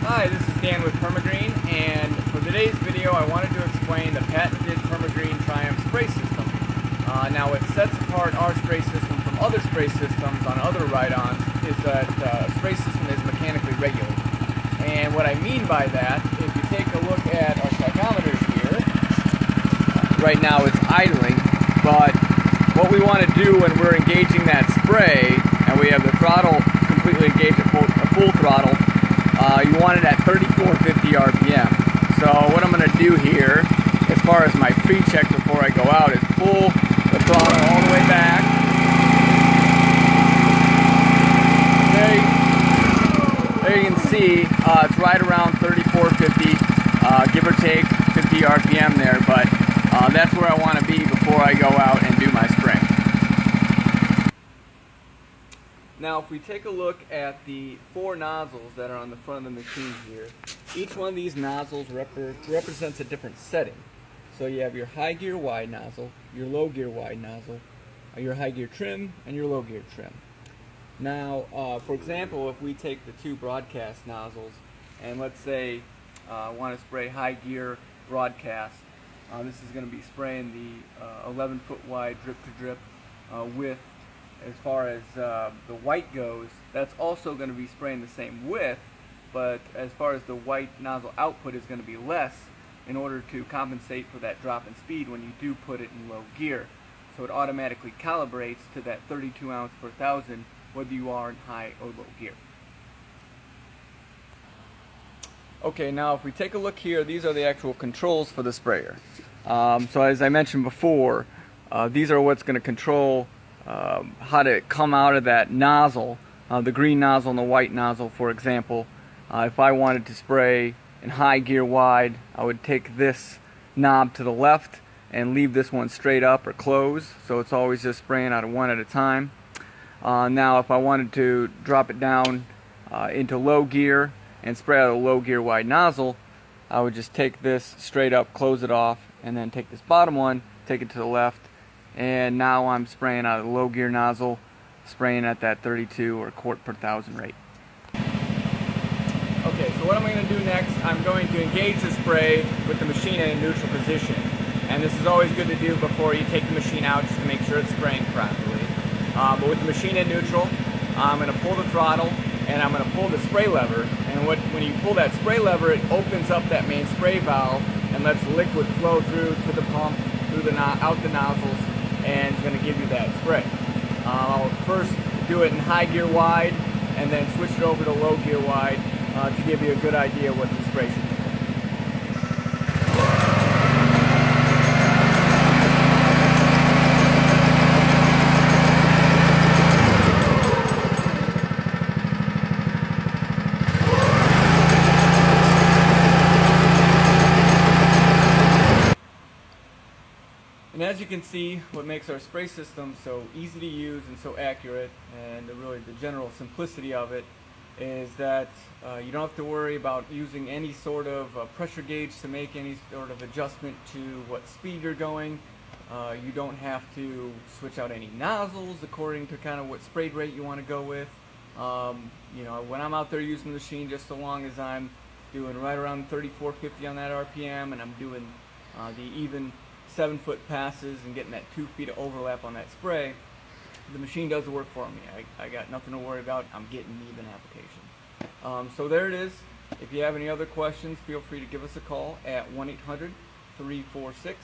Hi, this is Dan with Permagreen, and for today's video I wanted to explain the patented Permagreen Triumph spray system. Now what sets apart our spray system from other spray systems on other ride-ons is that the spray system is mechanically regulated. And what I mean by that, if you take a look at our tachometers here, right now it's idling, but what we want to do when we're engaging that spray, and we have the throttle completely engaged at full throttle, you want it at 3450 RPM. So what I'm going to do here, as far as my pre-check before I go out, is pull the throttle all the way back. There you can see it's right around 3450, give or take 50 RPM there, but that's where I want to be before I go out and do my spraying. Now if we take a look at the 4 nozzles that are on the front of the machine here, each one of these nozzles represents a different setting. So you have your high gear wide nozzle, your low gear wide nozzle, your high gear trim, and your low gear trim. Now for example, if we take the 2 broadcast nozzles and let's say I want to spray high gear broadcast, this is going to be spraying the 11-foot wide drip to drip width. As far as the white goes, that's also going to be spraying the same width, but as far as the white nozzle output is going to be less in order to compensate for that drop in speed when you do put it in low gear. So it automatically calibrates to that 32 ounce per thousand whether you are in high or low gear. Okay, now if we take a look here, these are the actual controls for the sprayer. So as I mentioned before, these are what's going to control how to come out of that nozzle, the green nozzle and the white nozzle, for example. If I wanted to spray in high gear wide, I would take this knob to the left and leave this one straight up or closed, so it's always just spraying out of one at a time. Now if I wanted to drop it down into low gear and spray out a low gear wide nozzle, I would just take this straight up, close it off, and then take this bottom one, take it to the left, and now I'm spraying out of the low gear nozzle, spraying at that 32 or quart per thousand rate. Okay, so what I'm going to do next, I'm going to engage the spray with the machine in a neutral position. And this is always good to do before you take the machine out, just to make sure it's spraying properly. But with the machine in neutral, I'm going to pull the throttle and I'm going to pull the spray lever. And when you pull that spray lever, it opens up that main spray valve and lets liquid flow through to the pump, out the nozzles, and it's going to give you that spray. I'll first do it in high gear wide and then switch it over to low gear wide to give you a good idea what the spray should be. And as you can see, what makes our spray system so easy to use and so accurate, and really the general simplicity of it, is that you don't have to worry about using any sort of pressure gauge to make any sort of adjustment to what speed you're going. You don't have to switch out any nozzles according to kind of what spray rate you want to go with. You know, when I'm out there using the machine, just so long as I'm doing right around 3450 on that RPM and I'm doing the even 7-foot passes and getting that 2 feet of overlap on that spray, the machine does the work for me. I got nothing to worry about. I'm getting even application. So there it is. If you have any other questions, feel free to give us a call at 1-800-346-2001.